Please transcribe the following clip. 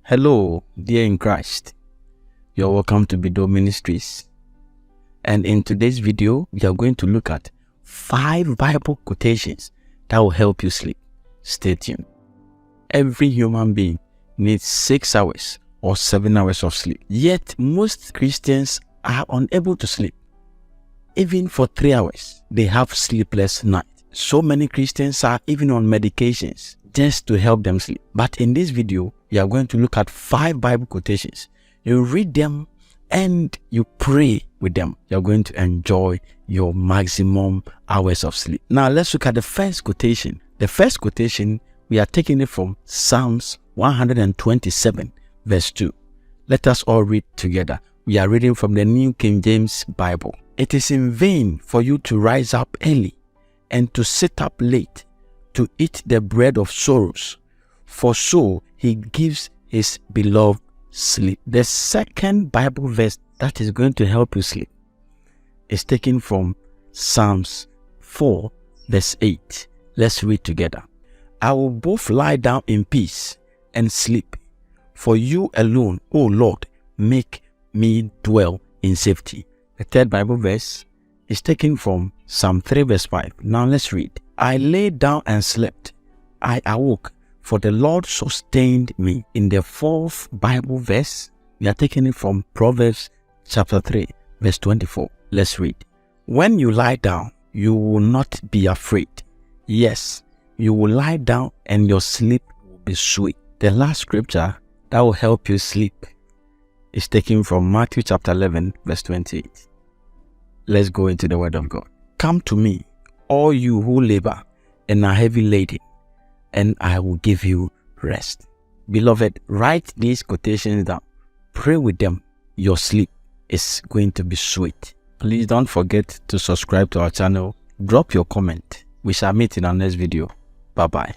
Hello, dear in Christ. You're welcome to Bido Ministries. And in today's video, we are going to look at 5 Bible quotations that will help you sleep. Stay tuned. Every human being needs 6 hours or 7 hours of sleep. Yet, most Christians are unable to sleep. Even for 3 hours, they have sleepless nights. So many Christians are even on medications just to help them sleep. But in this video, we are going to look at 5 Bible quotations. You read them and you pray with them. You're going to enjoy your maximum hours of sleep. Now, let's look at the first quotation. The first quotation, we are taking it from Psalms 127, verse 2. Let us all read together. We are reading from the New King James Bible. It is in vain for you to rise up early and to sit up late to eat the bread of sorrows, for so he gives his beloved sleep. The second Bible verse that is going to help you sleep is taken from Psalms 4, verse 8. Let's read together. I will both lie down in peace and sleep, for you alone, O Lord, make me dwell in safety. The third Bible verse is taken from Psalm 3, verse 5. Now let's read. I lay down and slept. I awoke, for the Lord sustained me. In the fourth Bible verse, we are taking it from Proverbs chapter 3, verse 24. Let's read. When you lie down, you will not be afraid. Yes, you will lie down and your sleep will be sweet. The last scripture that will help you sleep is taken from Matthew chapter 11, verse 28. Let's go into the word of God. Come to me, all you who labor and are heavy laden, and I will give you rest. Beloved, write these quotations down. Pray with them. Your sleep is going to be sweet. Please don't forget to subscribe to our channel. Drop your comment. We shall meet in our next video. Bye-bye.